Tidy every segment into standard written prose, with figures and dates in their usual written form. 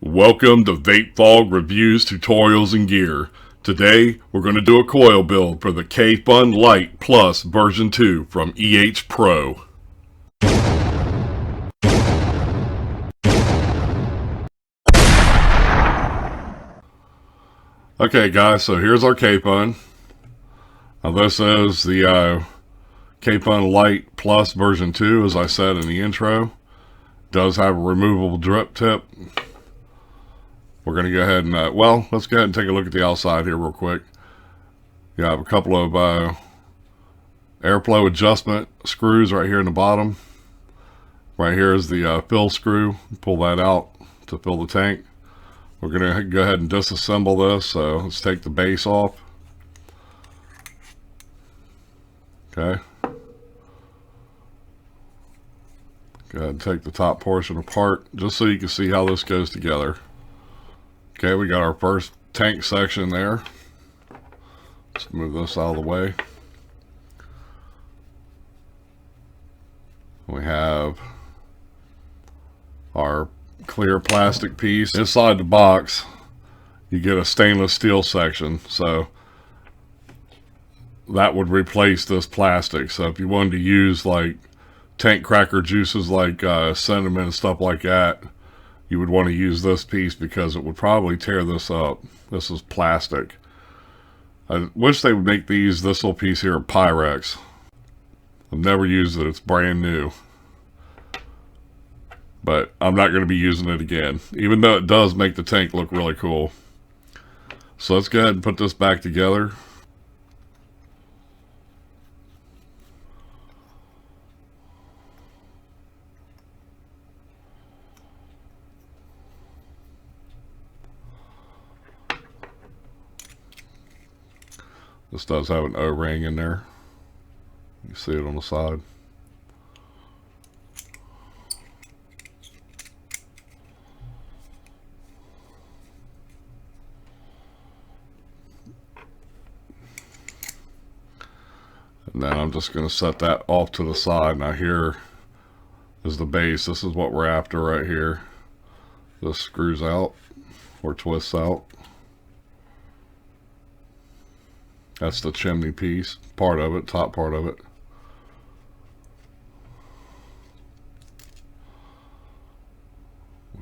Welcome to Vapefog Reviews, Tutorials, and Gear. Today, we're going to do a coil build for the Kayfun Lite Plus V2 from EHPRO. Okay guys, so here's our Kayfun. Now this is the Kayfun Lite Plus V2, as I said in the intro. It does have a removable drip tip. We're going to go ahead and, let's go ahead and take a look at the outside here real quick. You have a couple of airflow adjustment screws right here in the bottom. Right here is the fill screw. Pull that out to fill the tank. We're going to go ahead and disassemble this, so let's take the base off. Okay. Go ahead and take the top portion apart, just so you can see how this goes together. Okay, we got our first tank section there. Let's move this out of the way. We have our clear plastic piece. Inside the box, you get a stainless steel section, so that would replace this plastic. So if you wanted to use like tank cracker juices like cinnamon and stuff like that, you would want to use this piece because it would probably tear this up. This is plastic. I wish they would make this little piece here of Pyrex. I've never used it, it's brand new. But I'm not going to be using it again, even though it does make the tank look really cool. So let's go ahead and put this back together. This does have an O-ring in there. You see it on the side. And then I'm just going to set that off to the side. Now here is the base. This is what we're after right here. This screws out or twists out. That's the chimney piece, part of it, top part of it.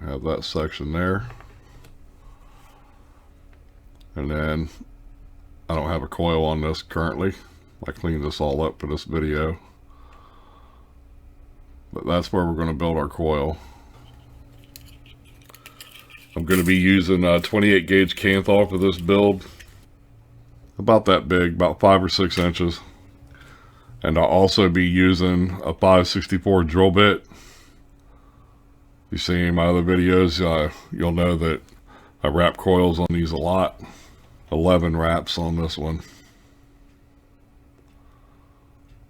We have that section there. And then I don't have a coil on this currently. I cleaned this all up for this video. But that's where we're going to build our coil. I'm going to be using a 28 gauge Kanthal for this build. About that big, about 5 or 6 inches. And I'll also be using a 564 drill bit. If you've seen my other videos, you'll know that I wrap coils on these a lot. 11 wraps on this one.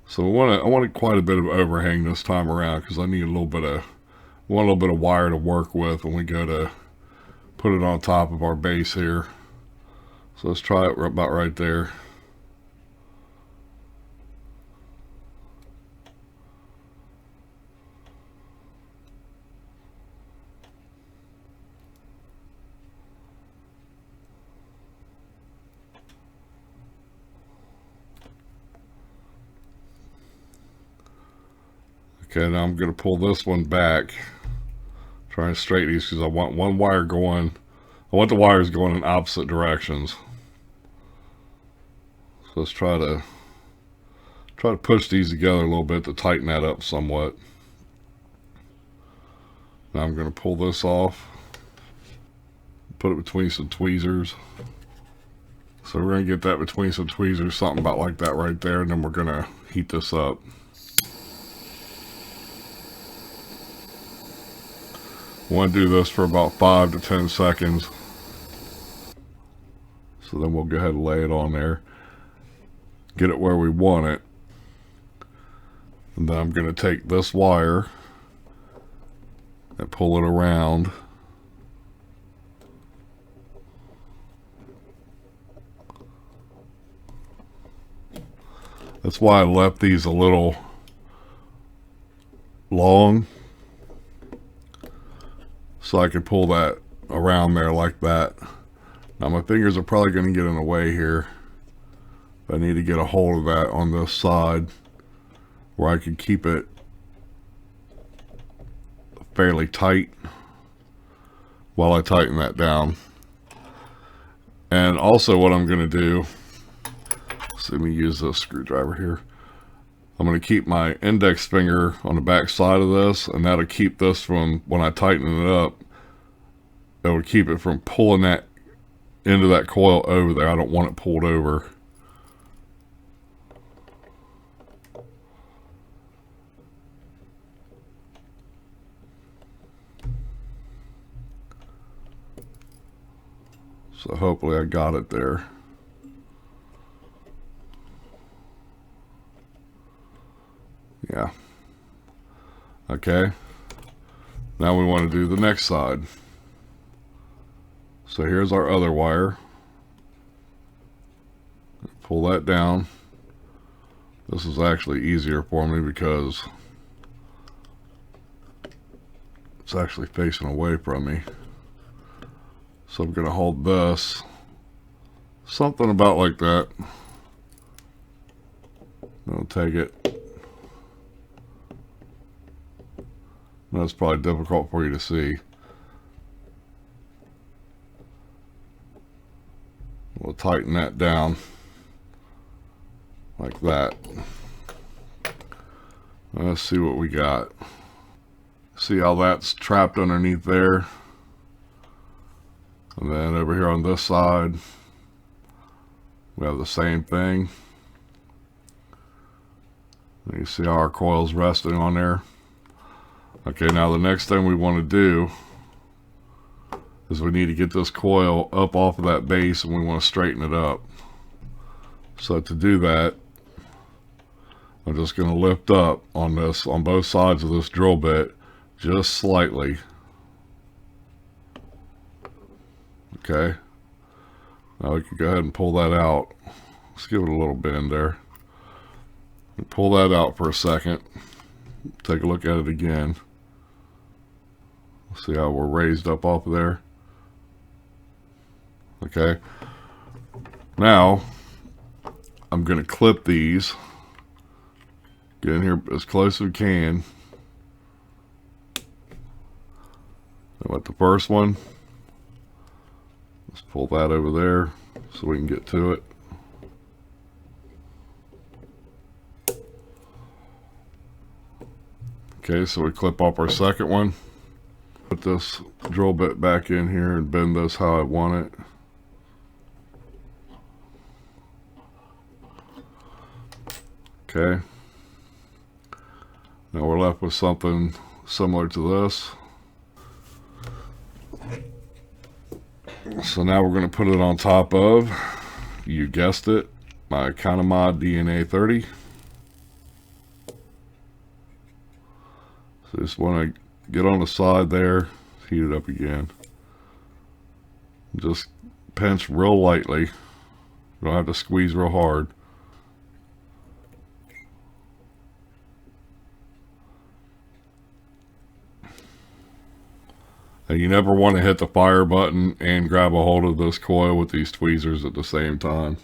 So I wanted quite a bit of overhang this time around because I need a little bit of wire to work with when we go to put it on top of our base here. So let's try it about right there. Okay, now I'm going to pull this one back. Try and straighten these because I want one wire going. I want the wires going in opposite directions. So let's try to push these together a little bit to tighten that up somewhat. Now I'm going to pull this off, put it between some tweezers. So we're going to get that between some tweezers, something about like that right there, and then we're going to heat this up. I want to do this for about 5 to 10 seconds. So then we'll go ahead and lay it on there. Get it where we want it. And then I'm going to take this wire and pull it around. That's why I left these a little long, so I could pull that around there like that. Now my fingers are probably going to get in the way here. But I need to get a hold of that on this side where I can keep it fairly tight while I tighten that down. And also what I'm going to do, so let me use this screwdriver here. I'm going to keep my index finger on the back side of this, and that'll keep this from, when I tighten it up, it will keep it from pulling that into that coil over there. I don't want it pulled over. So hopefully I got it there. Yeah. Okay. Now we want to do the next side. So here's our other wire. Pull that down. This is actually easier for me because it's actually facing away from me. So I'm going to hold this, something about like that. I'll take it. That's probably difficult for you to see. We'll tighten that down like that. Let's see what we got. See how that's trapped underneath there? And then over here on this side, we have the same thing. And you see how our coil's resting on there. Okay, now the next thing we want to do is we need to get this coil up off of that base, and we want to straighten it up. So to do that, I'm just going to lift up on this, on both sides of this drill bit, just slightly. Okay, now we can go ahead and pull that out. Let's give it a little bend there. Pull that out for a second. Take a look at it again. See how we're raised up off of there. Okay, now I'm going to clip these. Get in here as close as we can. And with the first one, let's pull that over there so we can get to it. Okay, so we clip off our second one. Put this drill bit back in here and bend this how I want it. Okay. Now we're left with something similar to this. So now we're going to put it on top of, you guessed it, my Economod DNA 30. So just want to get on the side there, heat it up again. Just pinch real lightly. You don't have to squeeze real hard. And you never want to hit the fire button and grab a hold of this coil with these tweezers at the same time.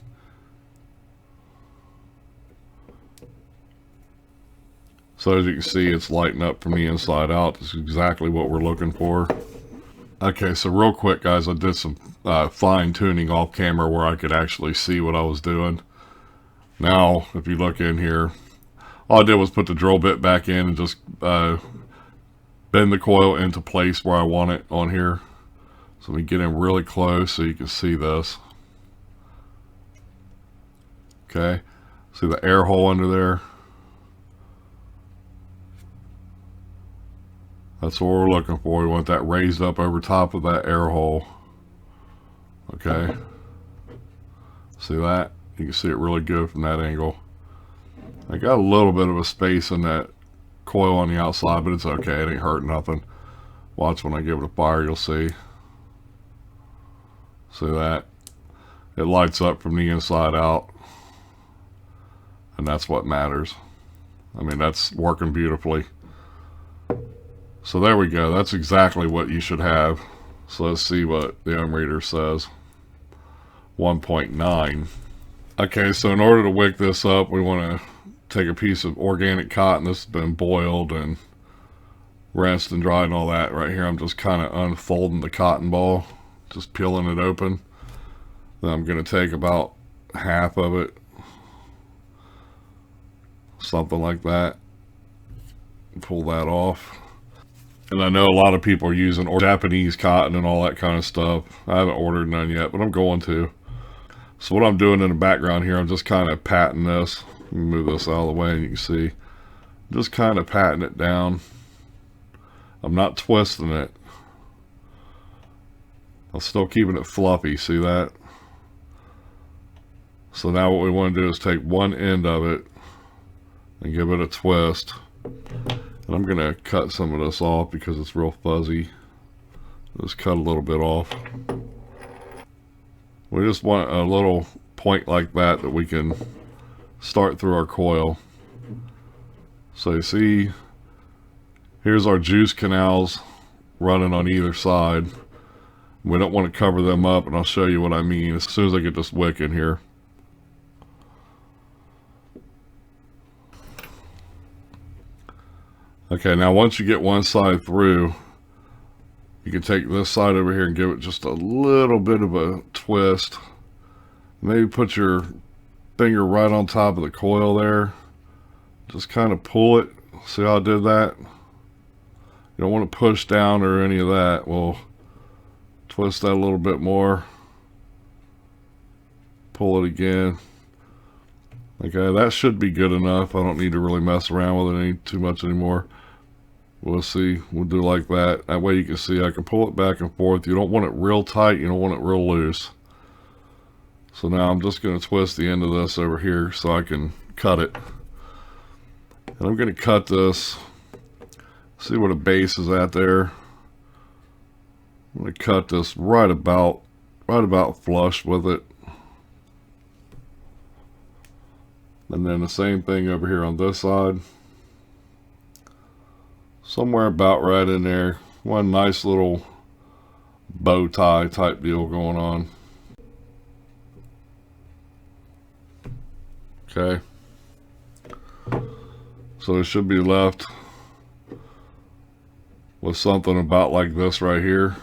So as you can see, it's lighting up from the inside out. This is exactly what we're looking for. Okay, so real quick, guys, I did some fine tuning off camera where I could actually see what I was doing. Now, if you look in here, all I did was put the drill bit back in and just bend the coil into place where I want it on here. So we get in really close so you can see this. Okay, see the air hole under there? That's what we're looking for. We want that raised up over top of that air hole. Okay, see that? You can see it really good from that angle. I got a little bit of a space in that coil on the outside, but it's okay. It ain't hurt nothing. Watch when I give it a fire, you'll see. See that? It lights up from the inside out. And that's what matters. I mean, that's working beautifully. So there we go. That's exactly what you should have So let's see what the ohm reader says. 1.9. Okay, so in order to wick this up, we want to take a piece of organic cotton. This has been boiled and rinsed and dried and all that. Right here, I'm just kind of unfolding the cotton ball, just peeling it open. Then I'm going to take about half of it, something like that, pull that off. And I know a lot of people are using Japanese cotton and all that kind of stuff. I haven't ordered none yet, but I'm going to. So what I'm doing in the background here, I'm just kind of patting this. Let me move this out of the way and you can see. Just kind of patting it down. I'm not twisting it. I'm still keeping it fluffy, see that? So now what we want to do is take one end of it and give it a twist. And I'm going to cut some of this off because it's real fuzzy. Just cut a little bit off. We just want a little point like that we can start through our coil. So you see, here's our juice canals running on either side. We don't want to cover them up, and I'll show you what I mean as soon as I get this wick in here. Okay, now once you get one side through, you can take this side over here and give it just a little bit of a twist. Maybe put your finger right on top of the coil there. Just kind of pull it. See how I did that? You don't want to push down or any of that. We'll twist that a little bit more. Pull it again. Okay, that should be good enough. I don't need to really mess around with it too much anymore. We'll see. We'll do like that. That way you can see I can pull it back and forth. You don't want it real tight. You don't want it real loose. So now I'm just going to twist the end of this over here so I can cut it. And I'm going to cut this. See where the base is at there. I'm going to cut this right about flush with it. And then the same thing over here on this side. Somewhere about right in there. One nice little bow tie type deal going on. Okay. So it should be left with something about like this right here.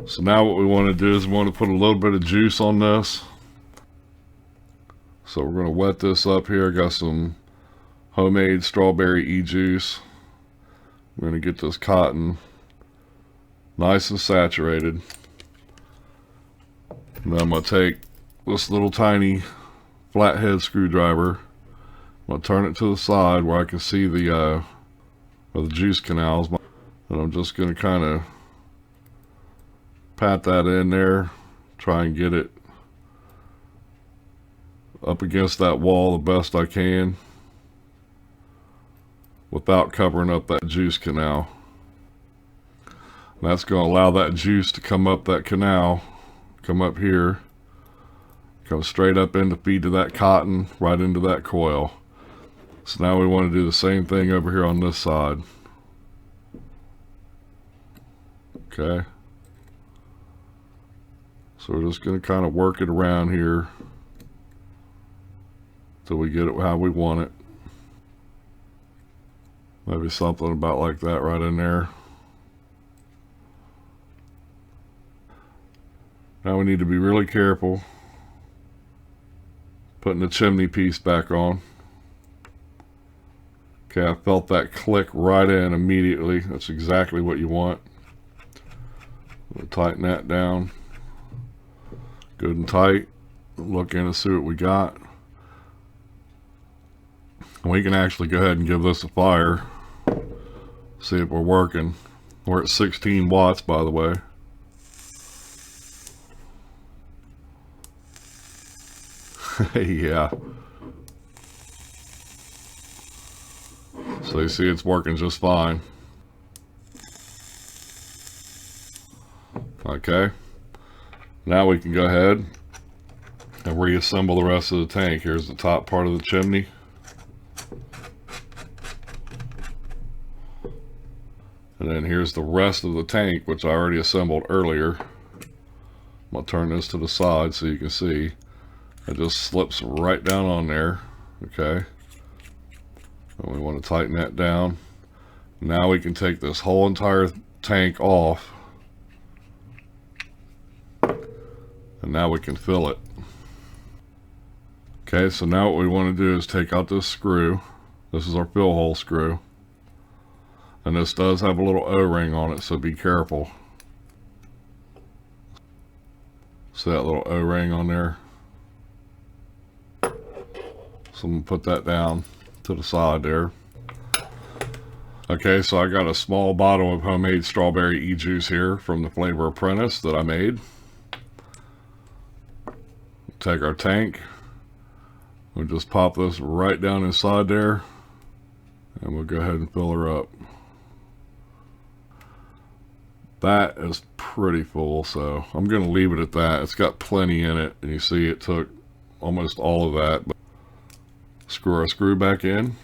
So now what we want to do is we want to put a little bit of juice on this. So we're going to wet this up here. I got some homemade strawberry e-juice. We're going to get this cotton nice and saturated. And then I'm going to take this little tiny flathead screwdriver. I'm going to turn it to the side where I can see the juice canals. And I'm just going to kind of pat that in there. Try and get it up against that wall the best I can without covering up that juice canal. And that's going to allow that juice to come up that canal, come up here, come straight up in to feed to that cotton, right into that coil. So now we want to do the same thing over here on this side. Okay. So we're just going to kind of work it around here till we get it how we want it. Maybe something about like that right in there. Now we need to be really careful putting the chimney piece back on. Okay, I felt that click right in immediately. That's exactly what you want. We'll tighten that down. Good and tight. Look in and see what we got. We can actually go ahead and give this a fire. See if we're working. We're at 16 watts, by the way. Yeah. So you see it's working just fine. Okay. Now we can go ahead and reassemble the rest of the tank. Here's the top part of the chimney. And then here's the rest of the tank, which I already assembled earlier. I'm going to turn this to the side so you can see. It just slips right down on there. Okay. And we want to tighten that down. Now we can take this whole entire tank off. And now we can fill it. Okay, so now what we want to do is take out this screw. This is our fill hole screw. And this does have a little O-ring on it, so be careful. See that little O-ring on there? So I'm going to put that down to the side there. Okay, so I got a small bottle of homemade strawberry e-juice here from the Flavor Apprentice that I made. Take our tank. We'll just pop this right down inside there. And we'll go ahead and fill her up. That is pretty full, so I'm going to leave it at that. It's got plenty in it, and you see it took almost all of that. But screw our screw back in.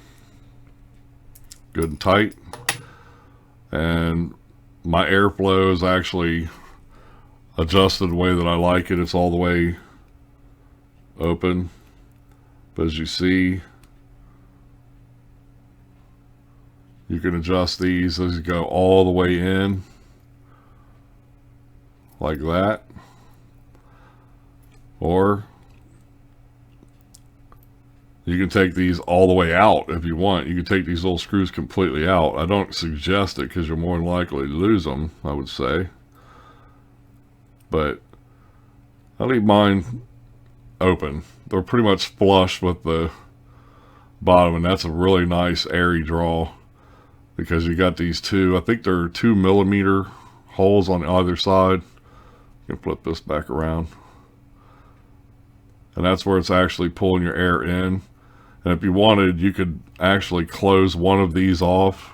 Good and tight. And my airflow is actually adjusted the way that I like it. It's all the way open. But as you see, you can adjust these as you go all the way in. Like that. Or you can take these all the way out if you want. You can take these little screws completely out. I don't suggest it because you're more than likely to lose them, I would say. But I leave mine open. They're pretty much flush with the bottom, and that's a really nice airy draw because you got these two, I think they're 2mm holes on either side. You can flip this back around. And that's where it's actually pulling your air in. And if you wanted, you could actually close one of these off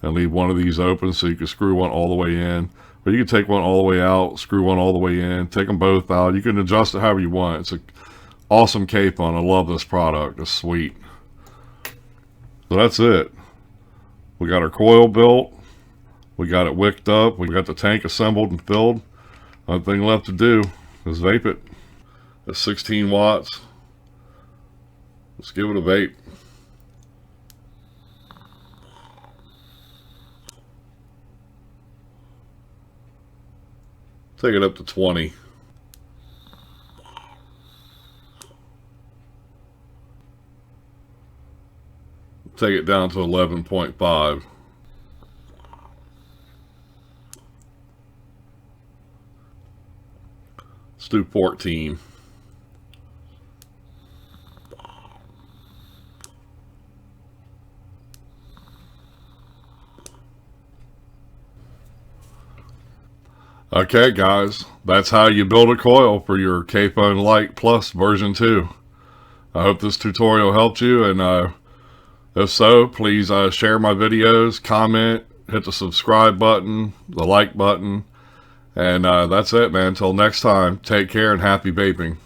and leave one of these open so you could screw one all the way in. But you can take one all the way out, screw one all the way in, take them both out. You can adjust it however you want. It's an awesome Kayfun. I love this product. It's sweet. So that's it. We got our coil built. We got it wicked up. We got the tank assembled and filled. Only thing left to do is vape it. It's 16 watts. Let's give it a vape. Take it up to 20. Take it down to 11.5. Let's do 14. Okay guys, that's how you build a coil for your Kayfun Lite Plus version 2. I hope this tutorial helped you, and if so, please share my videos, comment, hit the subscribe button, the like button, and that's it, man. Until next time, take care and happy vaping.